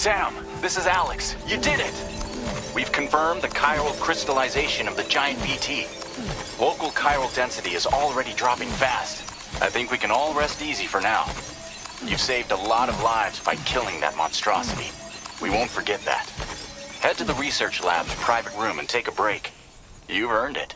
Sam, this is Alex. You did it! We've confirmed the chiral crystallization of the giant BT. Local chiral density is already dropping fast. I think we can all rest easy for now. You've saved a lot of lives by killing that monstrosity. We won't forget that. Head to the research lab's private room and take a break. You've earned it.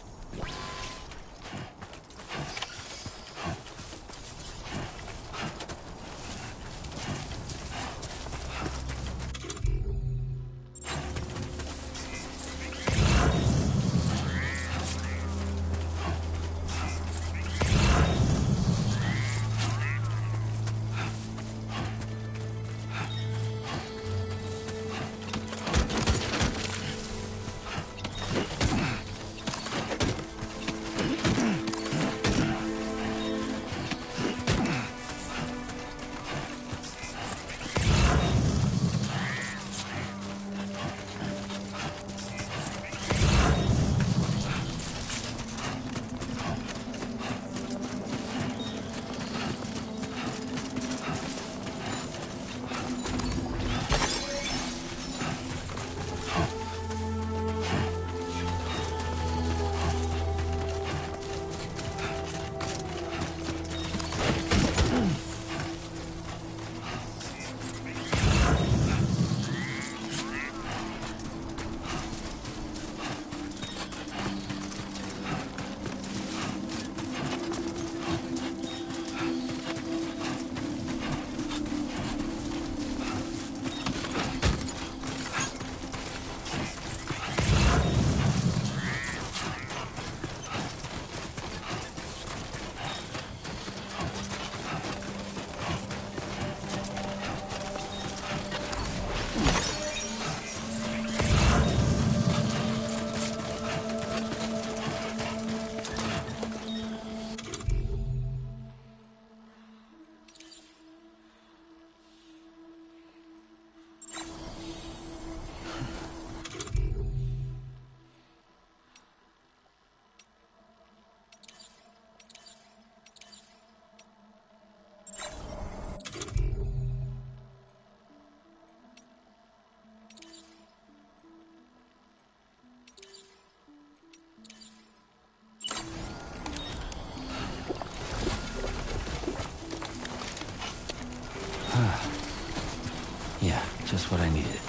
Yeah, just what I needed.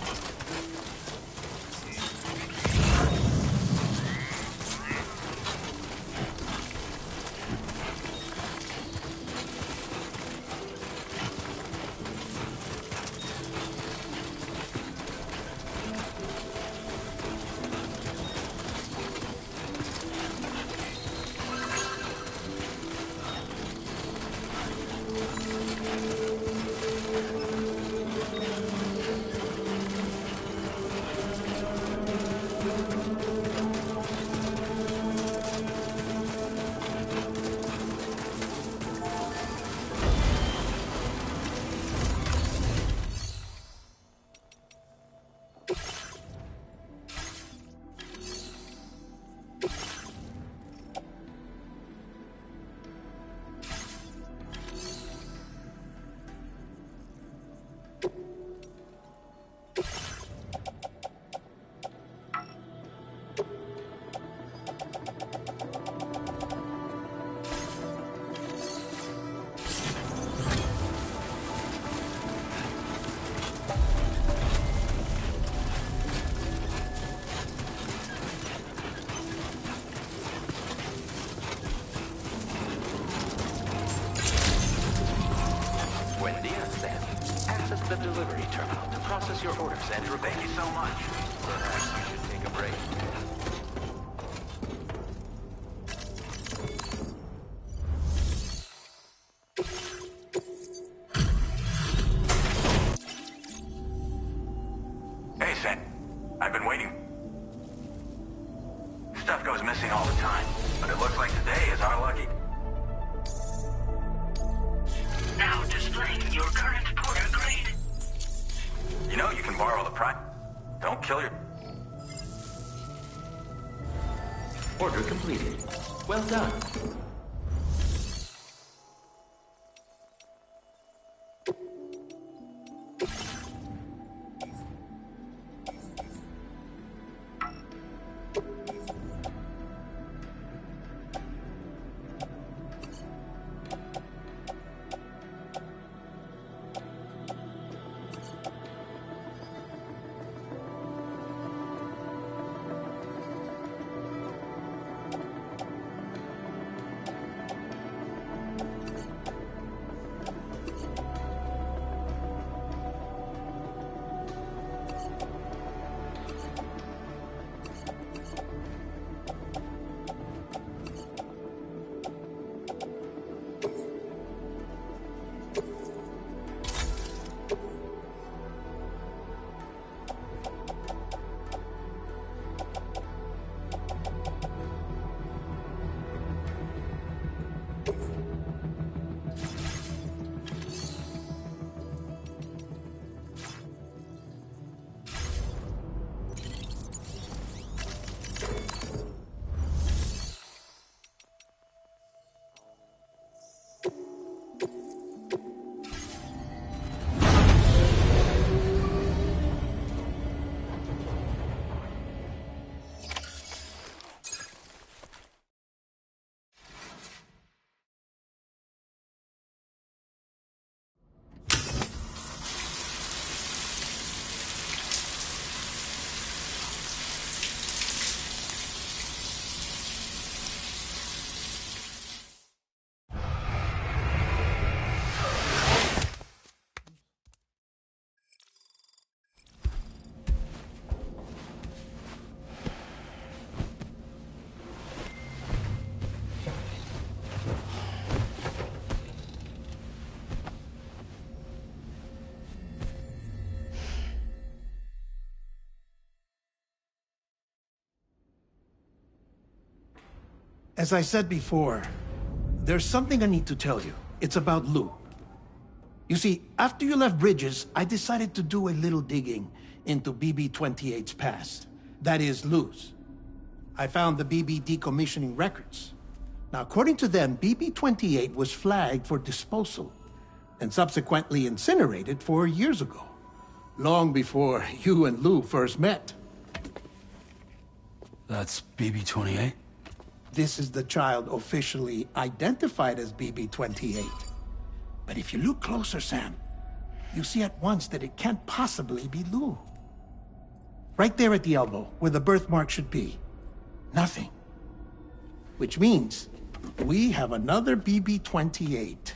The delivery terminal to process your orders and thank you so much. Perhaps you should take a break. Hey, Sam. I've been waiting. Stuff goes missing all the time, but it looks like today is our lucky. Now displaying your current porter grade. You know you can borrow the prize. Don't kill your... Order completed. Well done. As I said before, there's something I need to tell you. It's about Lou. You see, after you left Bridges, I decided to do a little digging into BB-28's past. That is, Lou's. I found the BB decommissioning records. Now, according to them, BB-28 was flagged for disposal and subsequently incinerated 4 years ago, long before you and Lou first met. That's BB-28? This is the child officially identified as BB-28. But if you look closer, Sam, you see at once that it can't possibly be Lou. Right there at the elbow, where the birthmark should be. Nothing. Which means we have another BB-28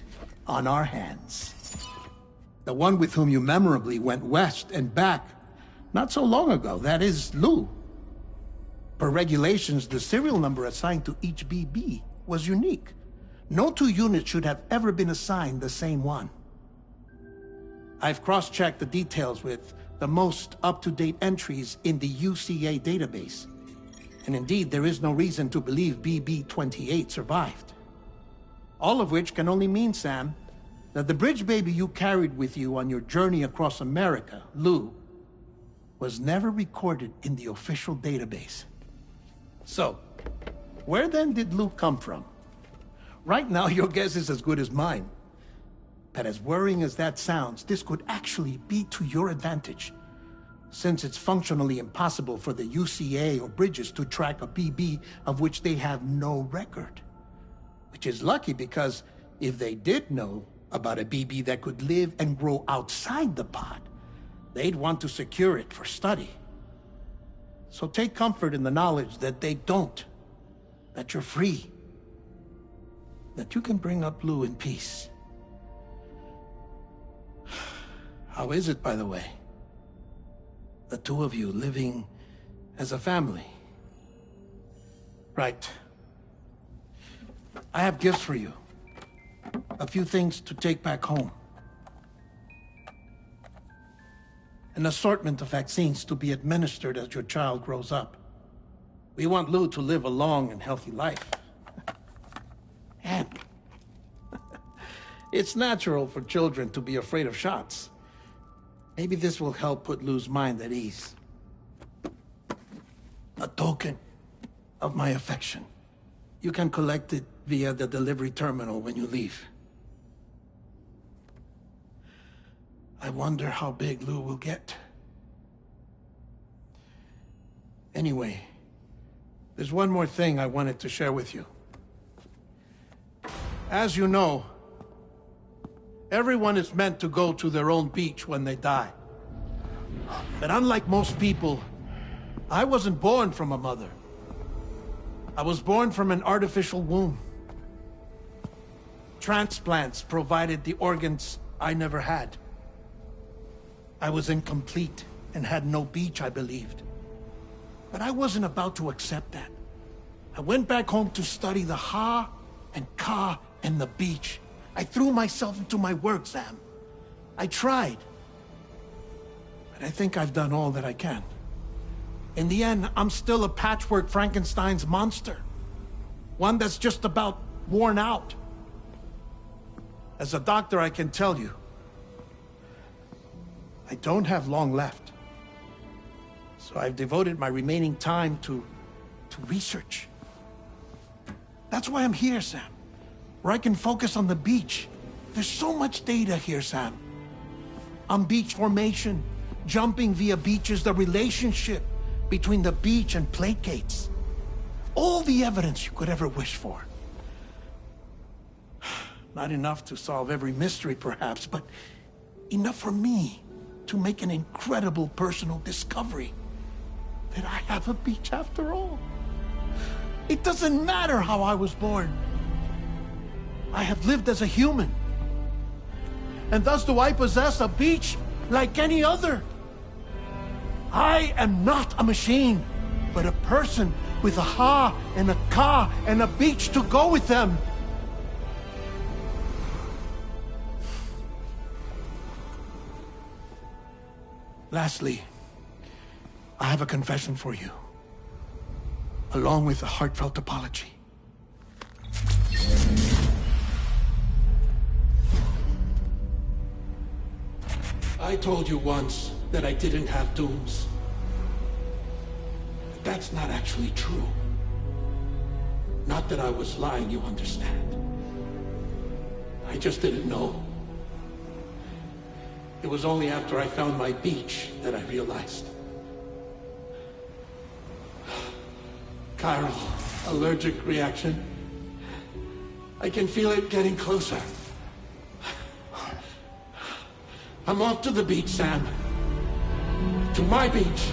on our hands. The one with whom you memorably went west and back not so long ago, that is Lou. Per regulations, the serial number assigned to each BB was unique. No two units should have ever been assigned the same one. I've cross-checked the details with the most up-to-date entries in the UCA database. And indeed, there is no reason to believe BB-28 survived. All of which can only mean, Sam, that the bridge baby you carried with you on your journey across America, Lou, was never recorded in the official database. So, where then did Lou come from? Right now, your guess is as good as mine. But as worrying as that sounds, this could actually be to your advantage, since it's functionally impossible for the UCA or Bridges to track a BB of which they have no record. Which is lucky, because if they did know about a BB that could live and grow outside the pod, they'd want to secure it for study. So take comfort in the knowledge that they don't, that you're free, that you can bring up Lou in peace. How is it, by the way? The two of you living as a family? Right. I have gifts for you. A few things to take back home. An assortment of vaccines to be administered as your child grows up. We want Lou to live a long and healthy life. And it's natural for children to be afraid of shots. Maybe this will help put Lou's mind at ease. A token of my affection. You can collect it via the delivery terminal when you leave. I wonder how big Lou will get. Anyway, there's one more thing I wanted to share with you. As you know, everyone is meant to go to their own beach when they die. But unlike most people, I wasn't born from a mother. I was born from an artificial womb. Transplants provided the organs I never had. I was incomplete and had no beach, I believed. But I wasn't about to accept that. I went back home to study the Ha and Ka and the beach. I threw myself into my work, Sam. I tried. But I think I've done all that I can. In the end, I'm still a patchwork Frankenstein's monster. One that's just about worn out. As a doctor, I can tell you, I don't have long left. So I've devoted my remaining time to research. That's why I'm here, Sam. Where I can focus on the beach. There's so much data here, Sam. On beach formation, jumping via beaches, the relationship between the beach and placates. All the evidence you could ever wish for. Not enough to solve every mystery, perhaps, but enough for me to make an incredible personal discovery that I have a beach after all. It doesn't matter how I was born. I have lived as a human. And thus do I possess a beach like any other. I am not a machine, but a person with a Ha and a Ka and a beach to go with them. Lastly, I have a confession for you, along with a heartfelt apology. I told you once that I didn't have dooms. But that's not actually true. Not that I was lying, you understand. I just didn't know. It was only after I found my beach that I realized. Chiral allergic reaction. I can feel it getting closer. I'm off to the beach, Sam. To my beach.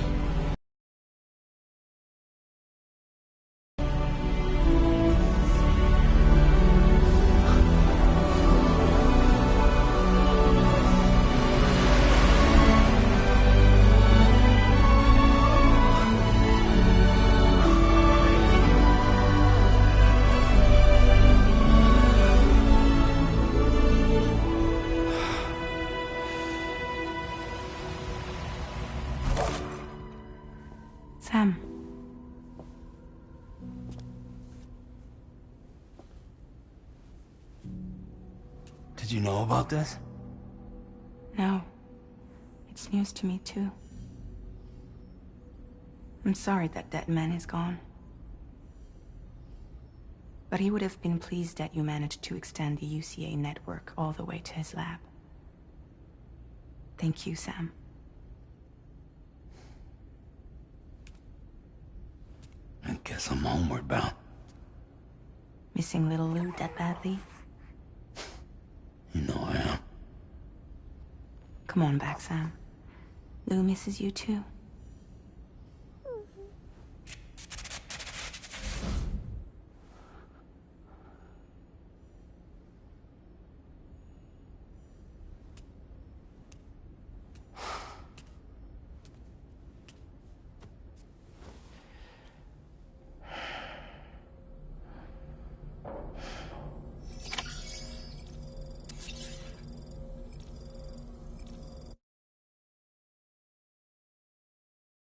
Sam. Did you know about this? No. It's news to me, too. I'm sorry that that man is gone. But he would have been pleased that you managed to extend the UCA network all the way to his lab. Thank you, Sam. I guess I'm homeward bound. Missing little Lou that badly? You know I am. Come on back, Sam. Lou misses you too.